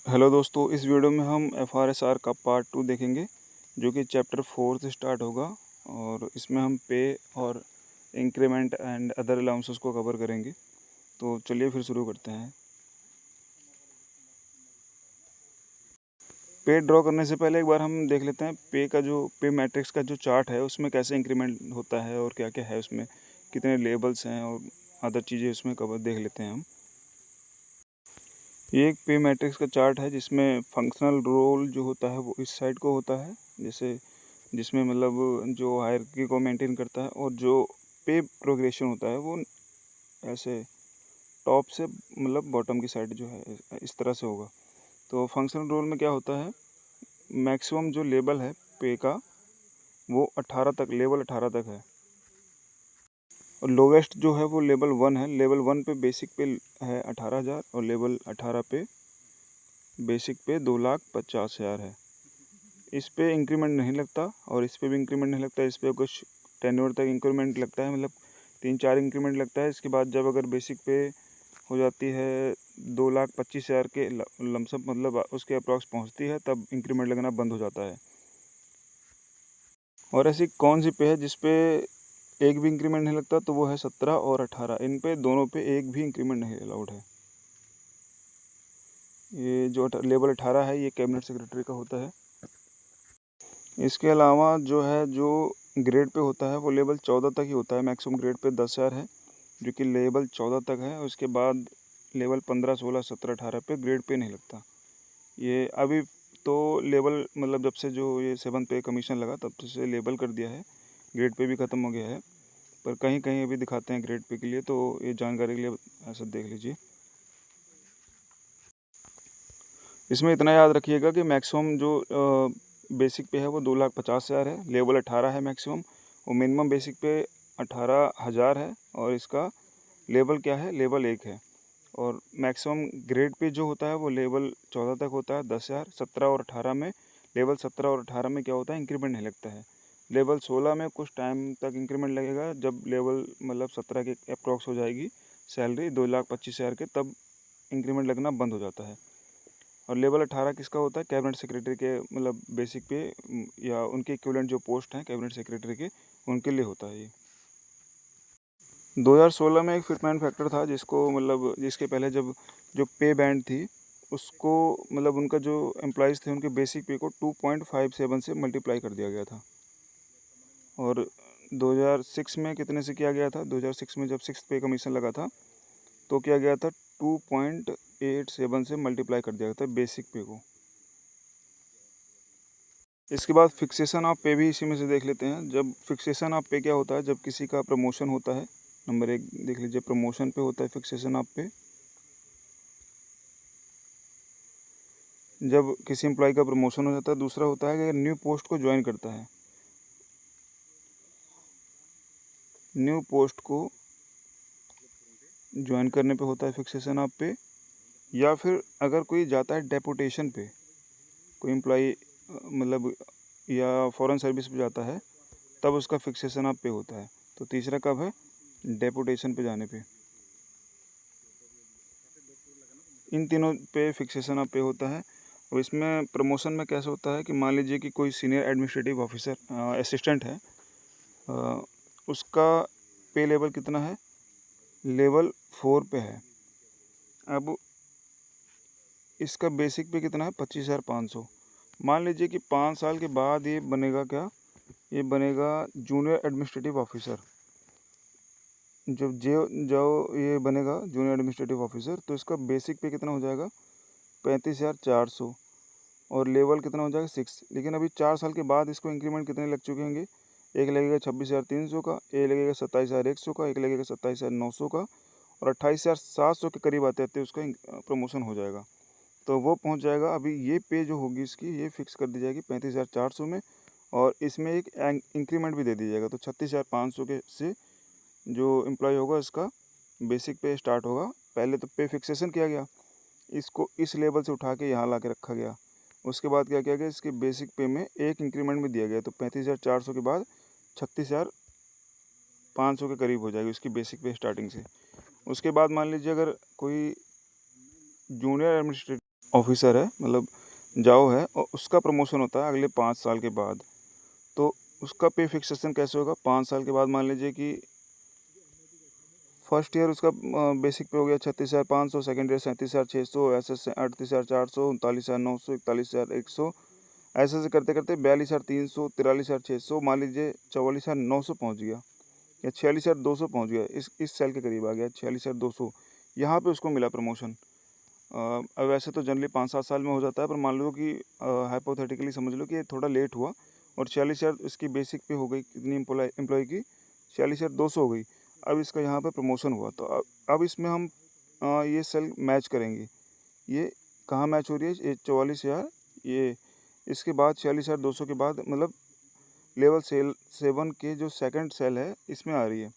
Hello दोस्तों, इस video में हम एफआरएसआर का पार्ट 2 देखेंगे जो कि चैप्टर 4 से स्टार्ट होगा। और इसमें हम पे और इंक्रीमेंट एंड अदर अलाउंसेस को कवर करेंगे। तो चलिए फिर शुरू करते हैं। पे ड्रॉ करने से पहले एक बार हम देख लेते हैं पे मैट्रिक्स का जो चार्ट है उसमें कैसे इंक्रीमेंट होता है और क्या क्या है उसमें, कितने लेबल्स हैं और अदर चीज़ें उसमें कवर देख लेते हैं हम। ये एक पे मैट्रिक्स का चार्ट है जिसमें फंक्शनल रोल जो होता है वो इस साइड को होता है, जैसे जिसमें मतलब जो हायरार्की को मेंटेन करता है, और जो पे प्रोग्रेशन होता है वो ऐसे टॉप से मतलब बॉटम की साइड जो है इस तरह से होगा। तो फंक्शनल रोल में क्या होता है, मैक्सिमम जो लेवल है पे का वो 18 तक, लेवल 18 तक है, और लोवेस्ट जो है वो लेवल 1 है। लेवल 1 पे बेसिक पे है 18,000 और लेवल 18 पे बेसिक पे 2,50,000 है। इस पे इंक्रीमेंट नहीं लगता और इस पे भी इंक्रीमेंट नहीं लगता। इस पे कुछ टेन्योर तक इंक्रीमेंट लगता है, मतलब 3-4 इंक्रीमेंट लगता है। इसके बाद जब अगर बेसिक पे हो जाती है 2,25,000 के लमसम, मतलब उसके अप्रॉक्स पहुंचती है, तब इंक्रीमेंट लगना बंद हो जाता है। और ऐसी कौन सी पे है जिस पे एक भी इंक्रीमेंट नहीं लगता, तो वो है 17 और 18। इन पे दोनों पे एक भी इंक्रीमेंट नहीं अलाउड है। ये जो लेवल 18 है ये कैबिनेट सेक्रेटरी का होता है। इसके अलावा जो ग्रेड पे होता है वो लेवल 14 तक ही होता है। मैक्सिमम ग्रेड पे 10,000 है जो कि लेवल 14 तक है। उसके बाद लेवल 15, 16, 17, 18 पे ग्रेड पे नहीं लगता। ये अभी तो लेवल, मतलब जब से जो ये 7 पे कमीशन लगा तब से लेवल कर दिया है, ग्रेड पे भी ख़त्म हो गया है। पर कहीं कहीं अभी दिखाते हैं ग्रेड पे के लिए, तो ये जानकारी के लिए ऐसा देख लीजिए। इसमें इतना याद रखिएगा कि मैक्सिमम जो बेसिक पे है वो 2,50,000 है, लेवल 18 है मैक्सिमम, और मिनिमम बेसिक पे 18,000 है, और इसका लेवल क्या है, लेवल 1 है। और मैक्सिमम ग्रेड पे जो होता है वो लेवल 14 तक होता है, 10,000। 17 और 18 में, लेवल 17 और 18 में क्या होता है, इंक्रीमेंट नहीं लगता है। लेवल 16 में कुछ टाइम तक इंक्रीमेंट लगेगा, जब लेवल मतलब 17 के अप्रॉक्स हो जाएगी सैलरी 2,25,000 के, तब इंक्रीमेंट लगना बंद हो जाता है। और लेवल 18 किसका होता है, कैबिनेट सेक्रेटरी के, मतलब बेसिक पे या उनके इक्विवेलेंट जो पोस्ट हैं कैबिनेट सेक्रेटरी के, उनके लिए होता है ये। 2016 में एक फिटमैन फैक्टर था जिसको, मतलब जिसके पहले जब जो पे बैंड थी उसको, मतलब उनका जो एम्प्लॉयज़ थे उनके बेसिक पे को 2.57 से मल्टीप्लाई कर दिया गया था। और 2006 में कितने से किया गया था, 2006 में जब 6th पे कमीशन लगा था तो किया गया था 2.87 से मल्टीप्लाई कर दिया गया था बेसिक पे को। इसके बाद फिक्सेशन ऑफ पे भी इसी में से देख लेते हैं। जब फिक्सेशन ऑफ पे क्या होता है, जब किसी का प्रमोशन होता है, नंबर 1 देख लीजिए, प्रमोशन पे होता है फिक्सेशन ऑफ पे। जब किसी एम्प्लॉय का प्रमोशन हो जाता है। दूसरा होता है कि अगर न्यू पोस्ट को ज्वाइन करता है, न्यू पोस्ट को ज्वाइन करने पे होता है फिक्सेशन ऑफ पे। या फिर अगर कोई जाता है डेपुटेशन पे, कोई एम्प्लॉय मतलब या फॉरेन सर्विस पे जाता है, तब उसका फिक्सेशन ऑफ पे होता है। तो तीसरा कब है, डेपुटेशन पे जाने पे। इन तीनों पे फिक्सेशन ऑफ पे होता है। और इसमें प्रमोशन में कैसे होता है कि मान लीजिए कि कोई सीनियर एडमिनिस्ट्रेटिव ऑफिसर असिस्टेंट है, उसका पे लेवल कितना है, लेवल 4 पे है। अब इसका बेसिक पे कितना है, 25,500। मान लीजिए कि 5 साल के बाद ये बनेगा क्या, ये बनेगा जूनियर एडमिनिस्ट्रेटिव ऑफिसर। जो ये बनेगा जूनियर एडमिनिस्ट्रेटिव ऑफिसर, तो इसका बेसिक पे कितना हो जाएगा, 35,400, और लेवल कितना हो जाएगा, 6। लेकिन अभी 4 साल के बाद इसको इंक्रीमेंट कितने लग चुके होंगे, एक लगेगा 26,300 का, एक लगेगा 27,100 का, एक लगेगा 27,900 का, और 28,700 के करीब आते आते उसका प्रमोशन हो जाएगा। तो वो पहुंच जाएगा। अभी ये पे जो होगी इसकी, ये फिक्स कर दी जाएगी 35,400 में, और इसमें एक इंक्रीमेंट भी दे दी जाएगा। तो 36,500 के से जो एम्प्लॉय होगा इसका बेसिक पे स्टार्ट होगा। पहले तो पे फिक्सेशन किया गया, इसको इस लेवल से उठा के यहाँ ला के रखा गया। उसके बाद क्या किया गया, इसके बेसिक पे में एक इंक्रीमेंट भी दिया गया। तो 35,400 के बाद 36,500 के करीब हो जाएगी उसकी बेसिक पे स्टार्टिंग से। उसके बाद मान लीजिए अगर कोई जूनियर एडमिनिस्ट्रेटिव ऑफिसर है, मतलब जाओ है, और उसका प्रमोशन होता है अगले 5 साल के बाद। तो उसका पे फिक्सेशन कैसे होगा? 5 साल के बाद मान लीजिए कि फर्स्ट ईयर उसका बेसिक पे हो गया 36,500, सेकंड ईयर 37,600, ऐसे 38,400, 39,900, 41,100, ऐसे ऐसे करते करते 42,300, 43,600, मान लीजिए 44,900 पहुँच गया, या 46,200 पहुँच गया, इस सेल के करीब आ गया 46,200। यहाँ पे उसको मिला प्रमोशन। अब वैसे तो जनरली 5-7 साल में हो जाता है, पर मान लो कि हाइपोथेटिकली समझ लो कि ये थोड़ा लेट हुआ और 46,000 इसकी बेसिक पे हो गई, कितनी एम्प्लॉय की 46,200 हो गई। अब इसका यहाँ पे प्रमोशन हुआ, तो अब इसमें हम ये सेल मैच करेंगे। ये कहाँ मैच हो रही है? ये 44,000, ये इसके बाद 46,200 के बाद, मतलब लेवल सेल 7 के जो सेकंड सेल है इसमें आ रही है,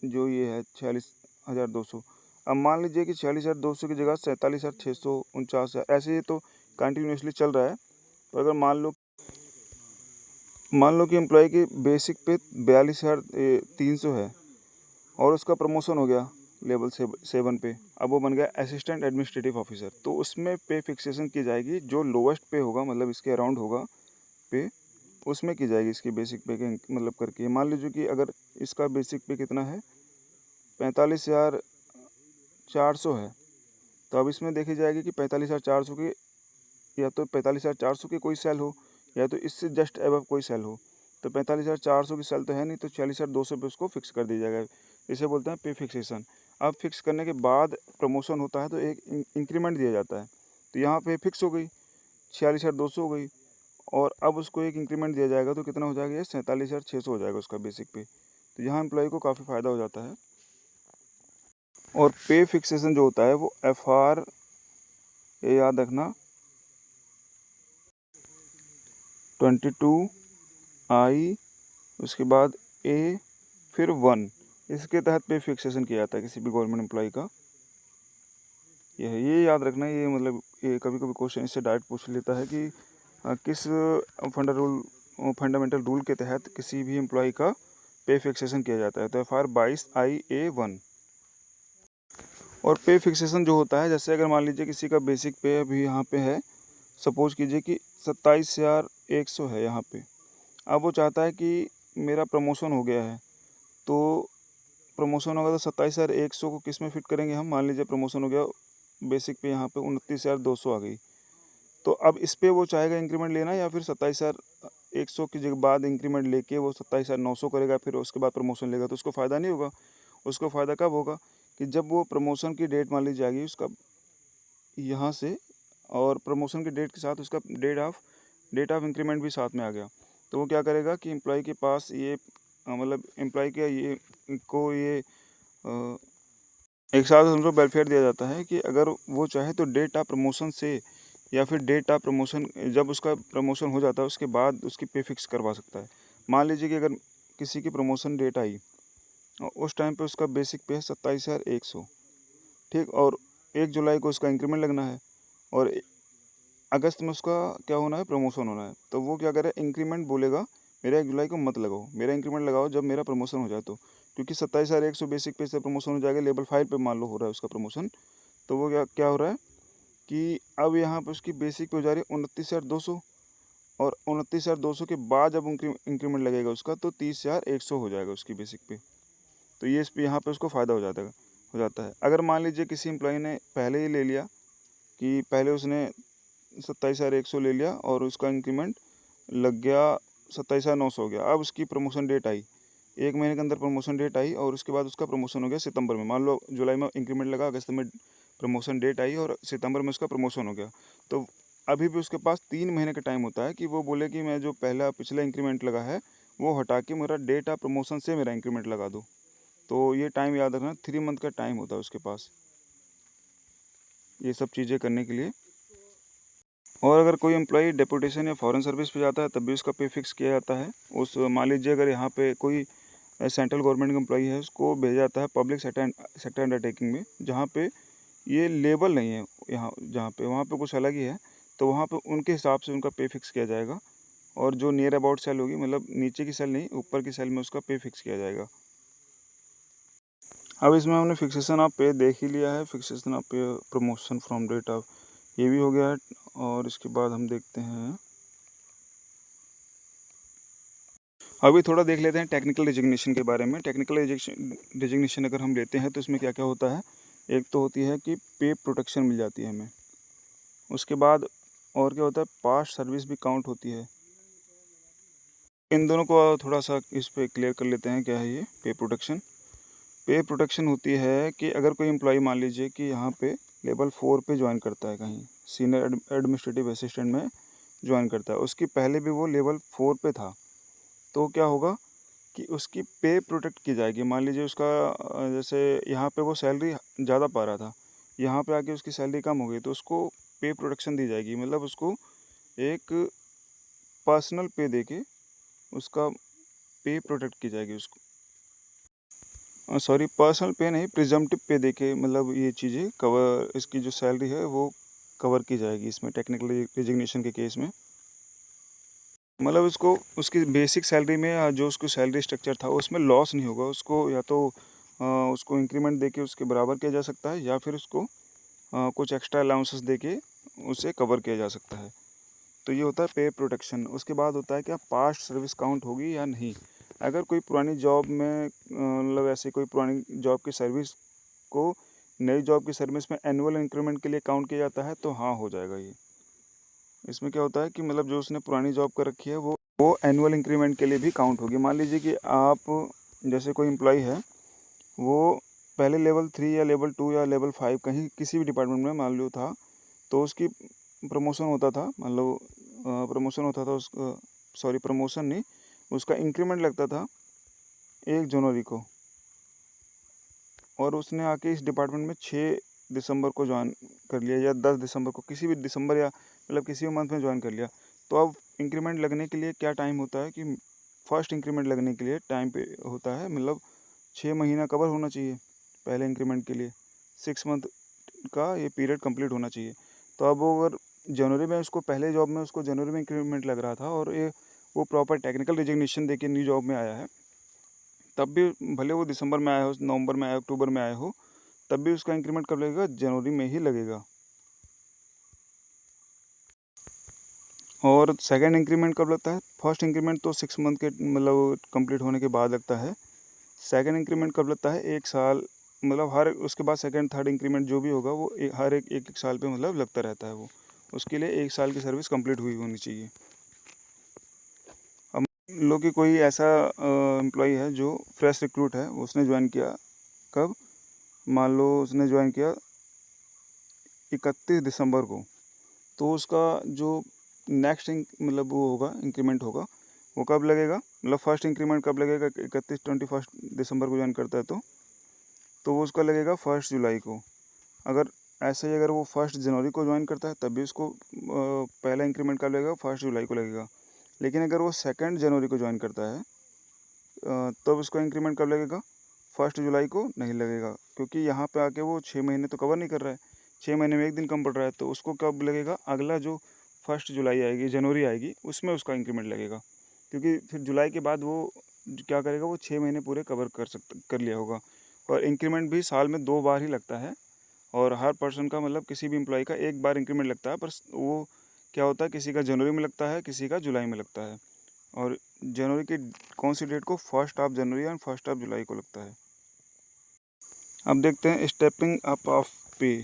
जो ये है 46,200। अब मान लीजिए कि 46,200 की जगह 47,600, 49,000, ऐसे ही तो कंटिन्यूसली चल रहा है। तो अगर मान लो कि एम्प्लॉय की बेसिक पे 42,300 है और उसका प्रमोशन हो गया लेवल 7 पे, अब वो बन गया असिस्टेंट एडमिनिस्ट्रेटिव ऑफिसर। तो उसमें पे फिक्सेशन की जाएगी, जो लोवेस्ट पे होगा, मतलब इसके अराउंड होगा पे, उसमें की जाएगी इसकी बेसिक पे के मतलब करके। मान लीजिए कि अगर इसका बेसिक पे कितना है, 45,400 है, तो अब इसमें देखी जाएगी कि 45,400 की, या तो 45,400 की कोई सेल हो, या तो इससे जस्ट एबव कोई सेल हो। तो 45,400 की सेल तो है नहीं, तो 46,200 पे उसको फिक्स कर दिया जाएगा। इसे बोलते हैं पे फिक्सेशन। अब फिक्स करने के बाद प्रमोशन होता है तो एक इंक्रीमेंट दिया जाता है। तो यहाँ पे फिक्स हो गई 46,200 हो गई, और अब उसको एक इंक्रीमेंट दिया जाएगा, तो कितना हो जाएगा? ये 47,600 हो जाएगा उसका बेसिक पे। तो यहाँ एम्प्लॉय को काफ़ी फ़ायदा हो जाता है। और पे फिक्सेशन जो होता है वो FR, ये याद रखना, 22I, उसके बाद A, फिर 1, इसके तहत पे फिक्सेशन किया जाता है किसी भी गवर्नमेंट एम्प्लॉय का। ये है, ये याद रखना। ये मतलब ये कभी कभी क्वेश्चन इससे डायरेक्ट पूछ लेता है कि किस फंडामेंटल रूल के तहत किसी भी एम्प्लॉय का पे फिक्सेशन किया जाता है। तो FR 22IA1। और पे फिक्सेशन जो होता है, जैसे अगर मान लीजिए किसी का बेसिक पे अभी यहाँ पे है, सपोज कीजिए कि 27,100 है यहाँ पे। अब वो चाहता है कि मेरा प्रमोशन हो गया है, तो प्रमोशन होगा तो 27,100 को किस में फिट करेंगे हम? मान लीजिए प्रमोशन हो गया बेसिक पे यहाँ पे 29,200 आ गई, तो अब इस पे वो चाहेगा इंक्रीमेंट लेना, या फिर 27,100 की जगह बाद इंक्रीमेंट लेके वो 27,900 करेगा, फिर उसके बाद प्रमोशन लेगा, तो उसको फ़ायदा नहीं होगा। उसको फ़ायदा कब होगा? कि जब वो प्रमोशन की डेट मान ली जाएगी उसका यहाँ से, और प्रमोशन की डेट के साथ उसका डेट ऑफ इंक्रीमेंट भी साथ में आ गया, तो वो क्या करेगा कि एम्प्लॉय के पास ये मतलब एम्प्लॉय के ये को ये एक साथ उनको वेलफेयर दिया जाता है कि अगर वो चाहे तो डेट ऑफ प्रमोशन से, या फिर डेट ऑफ प्रमोशन जब उसका प्रमोशन हो जाता है उसके बाद उसकी पे फिक्स करवा सकता है। मान लीजिए कि अगर किसी की प्रमोशन डेट आई और उस टाइम पे उसका बेसिक पे है 27,100, ठीक, और 1 जुलाई को उसका इंक्रीमेंट लगना है, और अगस्त में उसका क्या होना है? प्रमोशन होना है। तो वो क्या करे? इंक्रीमेंट बोलेगा मेरा 1 जुलाई को मत लगाओ, मेरा इंक्रीमेंट लगाओ जब मेरा प्रमोशन हो जाए तो। क्योंकि 27,100 बेसिक पे से प्रमोशन हो जाएगा, लेवल 5 पे मान लो हो रहा है उसका प्रमोशन, तो वो क्या क्या हो रहा है कि अब यहाँ पे उसकी बेसिक पे हो जा रही है 29,200, और 29,200 के बाद जब इंक्रीमेंट लगेगा उसका, तो 30,100 हो जाएगा उसकी बेसिक पे। तो ये इस पे यहाँ पे उसको फ़ायदा हो जाता है। अगर मान लीजिए किसी एम्प्लॉय ने पहले ही ले लिया, कि पहले उसने 27,100 ले लिया और उसका इंक्रीमेंट लग गया 27,900 हो गया। अब उसकी प्रमोशन डेट आई, 1 महीने के अंदर प्रमोशन डेट आई, और उसके बाद उसका प्रमोशन हो गया सितंबर में। मान लो जुलाई में इंक्रीमेंट लगा, अगस्त में प्रमोशन डेट आई, और सितंबर में उसका प्रमोशन हो गया। तो अभी भी उसके पास 3 महीने का टाइम होता है कि वो बोले कि मैं जो पिछला इंक्रीमेंट लगा है वो हटा के मेरा डेट ऑफ प्रमोशन से मेरा इंक्रीमेंट लगा दो। तो ये टाइम याद रखना, 3 मंथ का टाइम होता है उसके पास ये सब चीज़ें करने के लिए। और अगर कोई एम्प्लॉई डेपुटेशन या फॉरेन सर्विस पे जाता है तब भी उसका पे फिक्स किया जाता है। उस मान लीजिए अगर यहाँ पे कोई सेंट्रल गवर्नमेंट का एम्प्लॉई है, उसको भेजा जाता है पब्लिक सेक्टर अंडरटेकिंग में, जहाँ पे ये लेबल नहीं है, यहाँ जहाँ पे वहाँ पे कुछ अलग ही है, तो वहाँ पे उनके हिसाब से उनका पे फिक्स किया जाएगा। और जो नियर अबाउट सेल होगी, मतलब नीचे की सेल नहीं ऊपर की सेल में उसका पे फिक्स किया जाएगा। अब इसमें हमने फिक्सेशन ऑफ पे देख ही लिया है, फिक्सेशन ऑफ पे, प्रमोशन फ्रॉम डेट ऑफ ये भी हो गया। और इसके बाद हम देखते हैं, अभी थोड़ा देख लेते हैं टेक्निकल रिजिग्नेशन के बारे में। टेक्निकल रिजिग्नेशन अगर हम लेते हैं तो इसमें क्या क्या होता है। एक तो होती है कि पे प्रोटेक्शन मिल जाती है हमें। उसके बाद और क्या होता है, पास्ट सर्विस भी काउंट होती है। इन दोनों को थोड़ा सा इस पे क्लियर कर लेते हैं, क्या है ये पे प्रोटेक्शन। पे प्रोटेक्शन होती है कि अगर कोई एम्प्लॉय मान लीजिए कि यहाँ पे लेवल 4 पे ज्वाइन करता है, कहीं सीनियर एडमिनिस्ट्रेटिव असिस्टेंट में ज्वाइन करता है, उसकी पहले भी वो लेवल 4 पे था, तो क्या होगा कि उसकी पे प्रोटेक्ट की जाएगी। मान लीजिए उसका जैसे यहाँ पे वो सैलरी ज़्यादा पा रहा था, यहाँ पे आके उसकी सैलरी कम हो गई, तो उसको पे प्रोटेक्शन दी जाएगी। मतलब उसको एक पर्सनल पे देके उसका पे प्रोटेक्ट की जाएगी उसको। सॉरी, पर्सनल पे नहीं, प्रिजम्पटिव पे देके मतलब ये चीज़ें कवर, इसकी जो सैलरी है वो कवर की जाएगी इसमें टेक्निकल रिजिग्नेशन के केस में। मतलब उसको उसकी बेसिक सैलरी में या जो उसको सैलरी स्ट्रक्चर था उसमें लॉस नहीं होगा उसको, या तो उसको इंक्रीमेंट देके उसके बराबर किया जा सकता है, या फिर उसको कुछ एक्स्ट्रा अलाउंसेस देके उसे कवर किया जा सकता है। तो ये होता है पे प्रोटेक्शन। उसके बाद होता है क्या, पास्ट सर्विस काउंट होगी या नहीं। अगर कोई पुरानी जॉब में मतलब ऐसे कोई पुरानी जॉब की सर्विस को नई जॉब की सर्विस में एनुअल इंक्रीमेंट के लिए काउंट किया जाता है तो हाँ हो जाएगा ये। इसमें क्या होता है कि मतलब जो उसने पुरानी जॉब कर रखी है वो एनुअल इंक्रीमेंट के लिए भी काउंट होगी। मान लीजिए कि आप जैसे कोई एम्प्लॉय है, वो पहले लेवल 3 या लेवल 2 या लेवल 5 कहीं किसी भी डिपार्टमेंट में मान लो था, तो उसकी प्रमोशन होता था, मान लो प्रमोशन होता था उसका, सॉरी प्रमोशन नहीं, उसका इंक्रीमेंट लगता था 1 जनवरी को, और उसने आके इस डिपार्टमेंट में 6 दिसंबर को ज्वाइन कर लिया, या 10 दिसंबर को, किसी भी दिसंबर या मतलब किसी भी मंथ में ज्वाइन कर लिया। तो अब इंक्रीमेंट लगने के लिए क्या टाइम होता है कि फर्स्ट इंक्रीमेंट लगने के लिए टाइम पे होता है, मतलब 6 महीना कवर होना चाहिए पहले इंक्रीमेंट के लिए, 6 मंथ का ये पीरियड कंप्लीट होना चाहिए। तो अब वो अगर जनवरी में, उसको पहले जॉब में उसको जनवरी में इंक्रीमेंट लग रहा था, और ये वो प्रॉपर टेक्निकल रिजिग्नेशन देके न्यू जॉब में आया है, तब भी भले वो दिसंबर में आया हो, नवंबर में आया हो, अक्टूबर में आया हो, तब भी उसका इंक्रीमेंट कब लगेगा, जनवरी में ही लगेगा। और सेकंड इंक्रीमेंट कब लगता है, फर्स्ट इंक्रीमेंट तो 6 मंथ के मतलब कंप्लीट होने के बाद लगता है। सेकंड इंक्रीमेंट कब लगता है, 1 साल, मतलब हर उसके बाद सेकंड थर्ड इंक्रीमेंट जो भी होगा वो हर एक साल पे मतलब लगता रहता है वो। उसके लिए 1 साल की सर्विस कंप्लीट हुई होनी चाहिए। अब लो कि कोई ऐसा एम्प्लॉई है जो फ्रेश रिक्रूट है, उसने ज्वाइन किया कब, मान लो उसने ज्वाइन किया 31 दिसंबर को, तो उसका जो नेक्स्ट मतलब वो होगा, इंक्रीमेंट होगा, वो कब लगेगा, मतलब फर्स्ट इंक्रीमेंट कब लगेगा, 21 दिसंबर को ज्वाइन करता है तो वो उसका लगेगा 1 जुलाई को। अगर ऐसे ही अगर वो 1 जनवरी को ज्वाइन करता है तब भी उसको पहला इंक्रीमेंट कब लगेगा, 1 जुलाई को लगेगा। लेकिन अगर वो 2 जनवरी को ज्वाइन करता है तब उसका इंक्रीमेंट कब लगेगा, 1 जुलाई को नहीं लगेगा, क्योंकि यहाँ पे आके वो 6 महीने तो कवर नहीं कर रहा है, 6 महीने में एक दिन कम पड़ रहा है, तो उसको कब लगेगा, अगला जो 1 जुलाई आएगी, जनवरी आएगी, उसमें उसका इंक्रीमेंट लगेगा। क्योंकि फिर जुलाई के बाद वो क्या करेगा, वो 6 महीने पूरे कवर कर लिया होगा। और इंक्रीमेंट भी साल में 2 बार ही लगता है, और हर पर्सन का मतलब किसी भी एम्प्लॉय का 1 बार इंक्रीमेंट लगता है, पर वो क्या होता है, किसी का जनवरी में लगता है, किसी का जुलाई में लगता है। और जनवरी की कौन सी डेट को, 1 of January and 1 of July को लगता है। अब देखते हैं स्टेपिंग अप ऑफ पे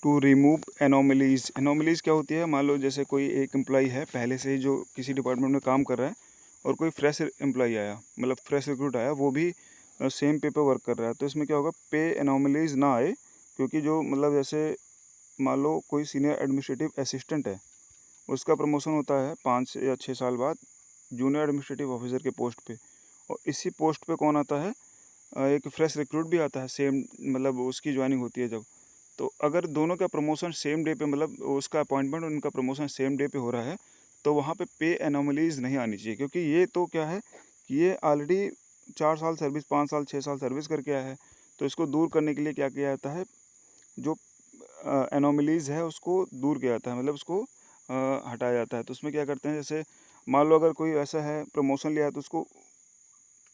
टू रिमूव एनोमलीज। एनोमलीज क्या होती है, मान लो जैसे कोई एक एम्प्लॉय है पहले से ही जो किसी डिपार्टमेंट में काम कर रहा है, और कोई फ्रेश एम्प्लॉय आया, मतलब फ्रेश रिक्रूट आया, वो भी सेम पे वर्क कर रहा है, तो इसमें क्या होगा, पे एनोमलीज ना आए। क्योंकि जो मतलब जैसे मान लो कोई सीनियर एडमिनिस्ट्रेटिव असिस्टेंट है, उसका प्रमोशन होता है 5 या 6 साल बाद जूनियर एडमिनिस्ट्रेटिव ऑफिसर के पोस्ट पे, और इसी पोस्ट पे कौन आता है, एक फ्रेश रिक्रूट भी आता है, सेम मतलब उसकी ज्वाइनिंग होती है जब। तो अगर दोनों का प्रमोशन सेम डे पे, मतलब उसका अपॉइंटमेंट और उनका प्रमोशन सेम डे पे हो रहा है, तो वहाँ पे एनोमलीज नहीं आनी चाहिए। क्योंकि ये तो क्या है कि ये ऑलरेडी 4 साल सर्विस, 5 साल 6 साल सर्विस करके आया है, तो इसको दूर करने के लिए क्या किया जाता है, जो एनोमलीज है उसको दूर किया जाता है, मतलब उसको हटाया जाता है। तो उसमें क्या करते हैं, जैसे मान लो अगर कोई ऐसा है प्रमोशन लिया है, तो उसको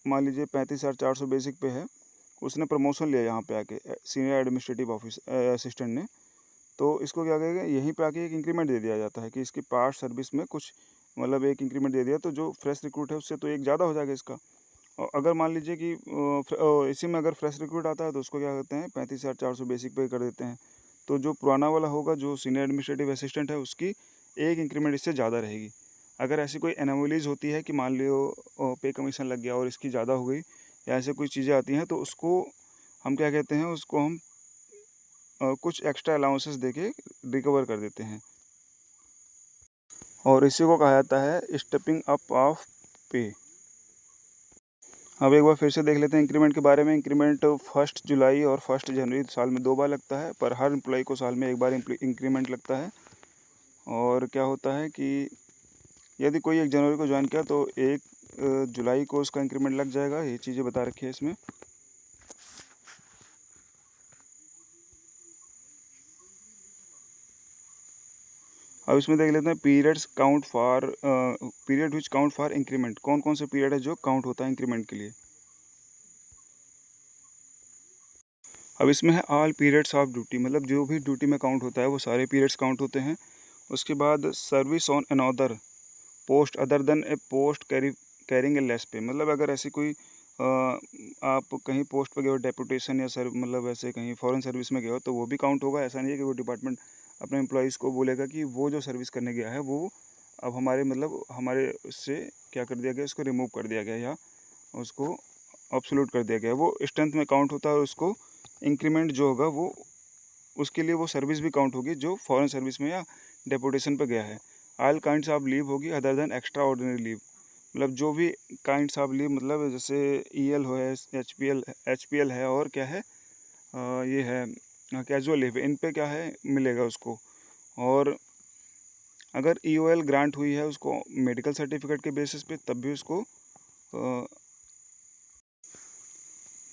मान लीजिए 35,400 बेसिक पे है, उसने प्रमोशन लिया यहाँ पे आके सीनियर एडमिनिस्ट्रेटिव ऑफिस असिस्टेंट ने, तो इसको क्या करेगा, यहीं पे आके एक इंक्रीमेंट दे दिया जाता है कि इसकी पास्ट सर्विस में कुछ मतलब एक इंक्रीमेंट दे दिया, तो जो फ्रेश रिक्रूट है उससे तो एक ज़्यादा हो जाएगा इसका। और अगर मान लीजिए कि इसी में अगर फ्रेश रिक्रूट आता है तो उसको क्या करते हैं 35,400 बेसिक पे कर देते हैं। तो जो पुराना वाला होगा, जो सीनियर एडमिनिस्ट्रेटिव असिस्टेंट है, उसकी एक इंक्रीमेंट इससे ज़्यादा रहेगी। अगर ऐसी कोई एनोमलीज होती है कि मान लियो पे कमीशन लग गया और इसकी ज़्यादा हो गई, या ऐसे कोई चीज़ें आती हैं, तो उसको हम क्या कहते हैं, उसको हम कुछ एक्स्ट्रा अलाउंसेस देके रिकवर कर देते हैं, और इसी को कहा जाता है स्टेपिंग अप ऑफ पे। अब एक बार फिर से देख लेते हैं इंक्रीमेंट के बारे में। इंक्रीमेंट 1 जुलाई और 1 जनवरी साल में 2 बार लगता है, पर हर एम्प्लॉय को साल में एक बार इंक्रीमेंट लगता है। और क्या होता है कि यदि कोई 1 जनवरी को ज्वाइन किया तो 1 जुलाई को उसका इंक्रीमेंट लग जाएगा। ये चीज़ें बता रखी है इसमें। अब इसमें देख लेते हैं period which count for increment. कौन कौन से पीरियड है जो काउंट होता है इंक्रीमेंट के लिए। अब इसमें है ऑल पीरियड्स ऑफ ड्यूटी, मतलब जो भी ड्यूटी में काउंट होता है वो सारे पीरियड्स काउंट होते हैं। उसके बाद service on another post other than A post carrying a less पे, मतलब अगर ऐसी कोई आप कहीं पोस्ट पे गए हो, डेपुटेशन या मतलब ऐसे कहीं फॉरेन सर्विस में गए हो, तो वो भी काउंट होगा। ऐसा नहीं है कि वो डिपार्टमेंट अपने एम्प्लॉयज़ को बोलेगा कि वो जो सर्विस करने गया है वो अब हमारे उससे क्या कर दिया गया, उसको रिमूव कर दिया गया या उसको ऑब्सोल्यूट कर दिया गया। वो स्ट्रेंथ में काउंट होता है, और उसको इंक्रीमेंट जो होगा वो उसके लिए वो सर्विस भी काउंट होगी जो फॉरेन सर्विस में या डेपुटेशन पे गया है। ऑल काइंड्स ऑफ लीव होगी other than extra ordinary leave, मतलब जो भी काइंड्स ऑफ लीव, मतलब जैसे ईएल हो है, एचपीएल है, और क्या है ये है कैजुअल लीव, इन पे क्या है मिलेगा उसको। और अगर ईओएल ग्रांट हुई है उसको मेडिकल सर्टिफिकेट के बेसिस पे, तब भी उसको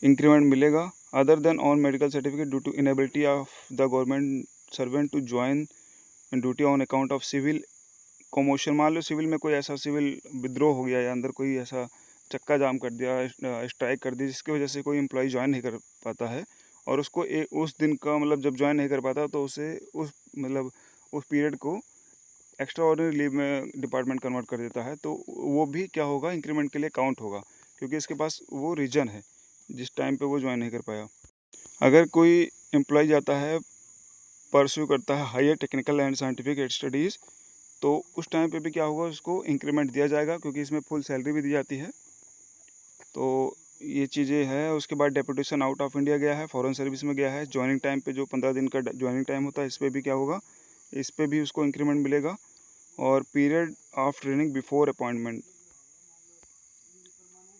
इंक्रीमेंट मिलेगा। Other than on medical certificate due to inability of the government servant to join duty on account of civil commotion. मान लो सिविल में कोई ऐसा सिविल विद्रोह हो गया या अंदर कोई ऐसा चक्का जाम कर दिया, स्ट्राइक कर दी, जिसकी वजह से कोई एम्प्लॉय ज्वाइन नहीं कर पाता है, और उसको उस दिन का मतलब जब ज्वाइन नहीं कर पाता तो उसे उस पीरियड को एक्स्ट्रा ऑर्डिनरी लीव में डिपार्टमेंट कन्वर्ट कर देता है, तो वो भी क्या होगा, इंक्रीमेंट के लिए काउंट होगा, क्योंकि इसके पास वो रीज़न है जिस टाइम पे वो ज्वाइन नहीं कर पाया। अगर कोई एम्प्लॉय जाता है, परस्यू करता है higher technical and scientific studies, तो उस टाइम पे भी क्या होगा, उसको इंक्रीमेंट दिया जाएगा, क्योंकि इसमें फुल सैलरी भी दी जाती है। तो ये चीज़ें हैं। उसके बाद डेपुटेशन आउट ऑफ इंडिया गया है, फॉरेन सर्विस में गया है, ज्वाइनिंग टाइम पे जो 15 दिन का ज्वाइनिंग टाइम होता है, इस पर भी क्या होगा, इस पर भी उसको इंक्रीमेंट मिलेगा। और period of training before appointment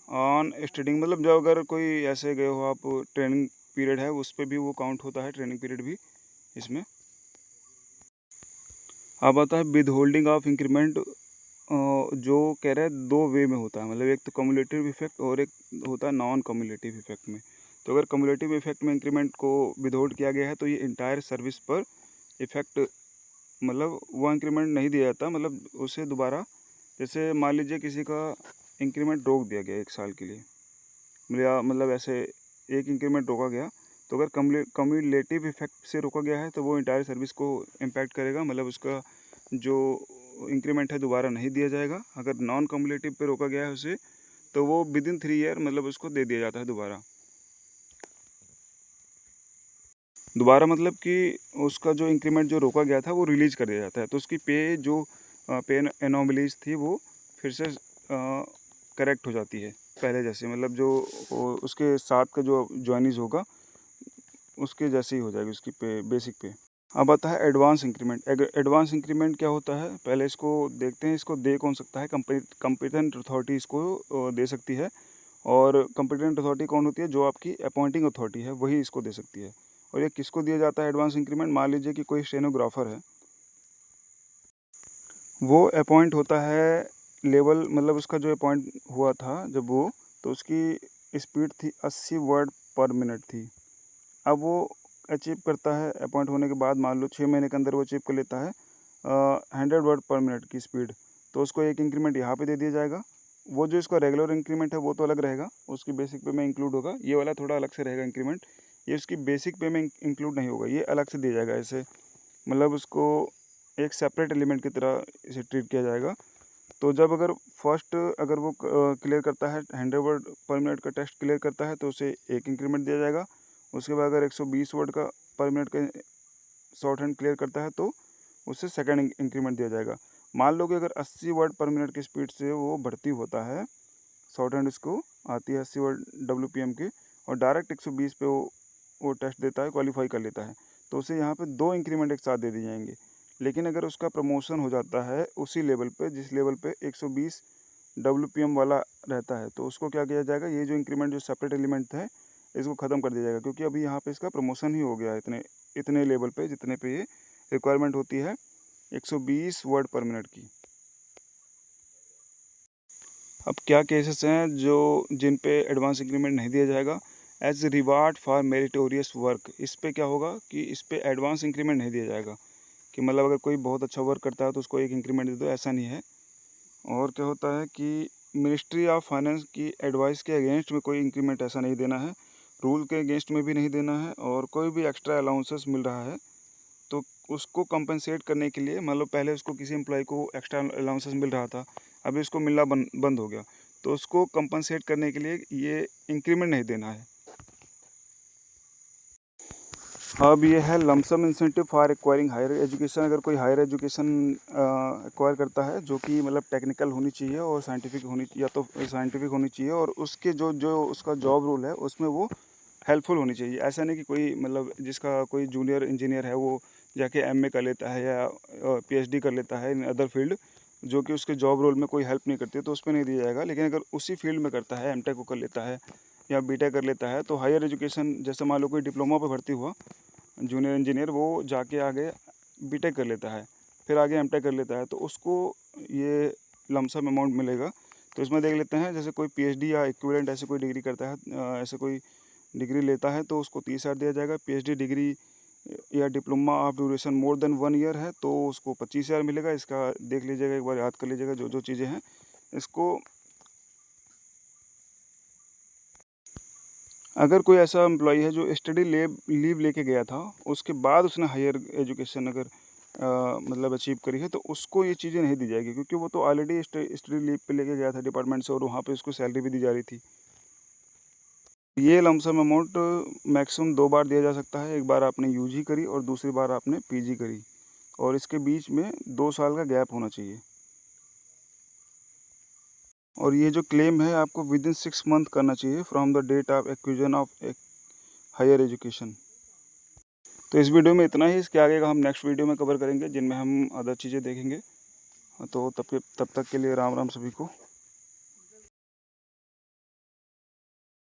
on studying, मतलब जब अगर कोई ऐसे गए हो आप, ट्रेनिंग पीरियड है उस पर भी वो काउंट होता है, ट्रेनिंग पीरियड भी इसमें। अब आता है विद होल्डिंग ऑफ इंक्रीमेंट, जो कह रहे हैं 2 वे में होता है, मतलब एक तो कम्युलेटिव इफेक्ट और एक होता है नॉन कम्युलेटिव इफेक्ट में। तो अगर कम्युलेटिव इफेक्ट में इंक्रीमेंट को विदहोल्ड किया गया है तो ये इंटायर सर्विस पर इफेक्ट, मतलब वो इंक्रीमेंट नहीं दिया जाता, मतलब उसे दोबारा, जैसे मान लीजिए किसी का इंक्रीमेंट रोक दिया गया 1 साल के लिए, या मतलब ऐसे एक इंक्रीमेंट रोका गया, तो अगर कम्युलेटिव इफेक्ट से रोका गया है तो वो इंटायर सर्विस को इम्पैक्ट करेगा, मतलब उसका जो इंक्रीमेंट है दोबारा नहीं दिया जाएगा। अगर नॉन कम्युलेटिव पे रोका गया है उसे, तो वो विद इन 3 ईयर मतलब उसको दे दिया जाता है दोबारा, मतलब कि उसका जो इंक्रीमेंट जो रोका गया था वो रिलीज कर दिया जाता है, तो उसकी पे एनोमलीज थी वो फिर से करेक्ट हो जाती है पहले जैसे, मतलब जो उसके साथ का जो ज्वाइनिज होगा उसके जैसे ही हो जाएगी उसकी पे, बेसिक पे। अब आता है एडवांस इंक्रीमेंट। एडवांस इंक्रीमेंट क्या होता है, पहले इसको देखते हैं, इसको दे कौन सकता है, कंपिटेंट अथॉरिटी इसको दे सकती है। और कंपिटेंट अथॉरिटी कौन होती है, जो आपकी अपॉइंटिंग अथॉरिटी है वही इसको दे सकती है। और ये किसको दिया जाता है एडवांस इंक्रीमेंट, मान लीजिए कि कोई स्टेनोग्राफर है, वो अपॉइंट होता है लेवल, मतलब उसका जो अपॉइंट हुआ था जब वो, तो उसकी स्पीड थी 80 वर्ड पर मिनट थी। अब वो अचीव करता है अपॉइंट होने के बाद, मान लो 6 महीने के अंदर वो अचीव कर लेता है 100 वर्ड पर मिनट की स्पीड, तो उसको एक इंक्रीमेंट यहाँ पे दे दिया जाएगा। वो जो इसका रेगुलर इंक्रीमेंट है वो तो अलग रहेगा, उसकी बेसिक पे में इंक्लूड होगा, ये वाला थोड़ा अलग से रहेगा इंक्रीमेंट, ये उसकी बेसिक पे में इंक्लूड नहीं होगा, ये अलग से दिया जाएगा ऐसे। मतलब उसको एक सेपरेट एलिमेंट की तरह इसे ट्रीट किया जाएगा। तो जब अगर फर्स्ट अगर वो क्लियर करता है 100 वर्ड पर मिनट का टेस्ट क्लियर करता है तो उसे 1 इंक्रीमेंट दिया जाएगा। उसके बाद अगर 120 वर्ड का पर मिनट का शॉर्ट हैंड क्लियर करता है तो उसे सेकंड इंक्रीमेंट दिया जाएगा। मान लो कि अगर 80 वर्ड पर मिनट की स्पीड से वो भर्ती होता है, शॉर्ट हैंड इसको आती है 80 वर्ड WPM की, और डायरेक्ट 120 पे वो टेस्ट देता है, क्वालिफाई कर लेता है, तो उसे यहाँ पे 2 इंक्रीमेंट एक साथ दे दिए जाएंगे। लेकिन अगर उसका प्रमोशन हो जाता है उसी लेवल पे जिस लेवल पे 120 WPM वाला रहता है, तो उसको क्या किया जाएगा, ये जो इंक्रीमेंट जो सेपरेट एलिमेंट है इसको ख़त्म कर दिया जाएगा, क्योंकि अभी यहाँ पे इसका प्रमोशन ही हो गया है इतने इतने लेवल पे जितने पे ये रिक्वायरमेंट होती है 120 वर्ड पर मिनट की। अब क्या केसेस हैं जो जिन पे एडवांस इंक्रीमेंट नहीं दिया जाएगा? As reward for meritorious work, इस पे क्या होगा कि इस पे एडवांस इंक्रीमेंट नहीं दिया जाएगा, कि मतलब अगर कोई बहुत अच्छा वर्क करता है तो उसको 1 इंक्रीमेंट दे दो, ऐसा नहीं है। और क्या होता है कि मिनिस्ट्री ऑफ फाइनेंस की एडवाइस के अगेंस्ट में कोई इंक्रीमेंट ऐसा नहीं देना है, रूल के अगेंस्ट में भी नहीं देना है, और कोई भी एक्स्ट्रा अलाउंसेस मिल रहा है तो उसको कंपनसेट करने के लिए, मतलब पहले उसको किसी एम्प्लॉय को एक्स्ट्रा अलाउंसेस मिल रहा था, अभी उसको मिलना बंद हो गया, तो उसको कंपनसेट करने के लिए ये इंक्रीमेंट नहीं देना है। अब ये है lump sum incentive for acquiring higher education. अगर कोई हायर एजुकेशन एक्वायर करता है जो कि मतलब टेक्निकल होनी चाहिए और साइंटिफिक होनी, या तो साइंटिफिक होनी चाहिए, और उसके जो जो उसका जॉब रोल है उसमें वो हेल्पफुल होनी चाहिए। ऐसा नहीं कि कोई मतलब जिसका कोई जूनियर इंजीनियर है वो जाके MA कर लेता है या PhD कर लेता है इन अदर फील्ड, जो कि उसके जॉब रोल में कोई हेल्प नहीं करती है, तो उस पर नहीं दिया जाएगा। लेकिन अगर उसी फील्ड में करता है, MTech को कर लेता है या BTech कर लेता है, तो हायर एजुकेशन जैसे मान लो कोई डिप्लोमा पर भर्ती हुआ जूनियर इंजीनियर, वो जाके आगे BTech कर लेता है, फिर आगे MTech कर लेता है, तो उसको ये लमसम अमाउंट मिलेगा। तो इसमें देख लेते हैं, जैसे कोई PhD या इक्विवेलेंट ऐसे कोई डिग्री करता है, ऐसे कोई डिग्री लेता है तो उसको 30,000 दिया जाएगा। PhD डिग्री या diploma of duration more than 1 year है तो उसको 25,000 मिलेगा। इसका देख लीजिएगा, एक बार याद कर लीजिएगा जो जो चीज़ें हैं इसको। अगर कोई ऐसा एम्प्लॉई है जो स्टडी लीव लेके गया था, उसके बाद उसने हायर एजुकेशन अगर मतलब अचीव करी है, तो उसको ये चीज़ें नहीं दी जाएगी, क्योंकि वो तो ऑलरेडी स्टडी लीव पे लेके गया था डिपार्टमेंट से, और वहाँ पे उसको सैलरी भी दी जा रही थी। ये लमसम अमाउंट मैक्सिमम 2 बार दिया जा सकता है। एक बार आपने UG करी और दूसरी बार आपने PG करी, और इसके बीच में 2 साल का गैप होना चाहिए। और ये जो क्लेम है आपको विदिन 6 मंथ करना चाहिए from the date of acquisition of higher education. तो इस वीडियो में इतना ही। इसके आगे का हम नेक्स्ट वीडियो में कवर करेंगे जिनमें हम अदर चीज़ें देखेंगे। तो तब तक के लिए राम राम सभी को।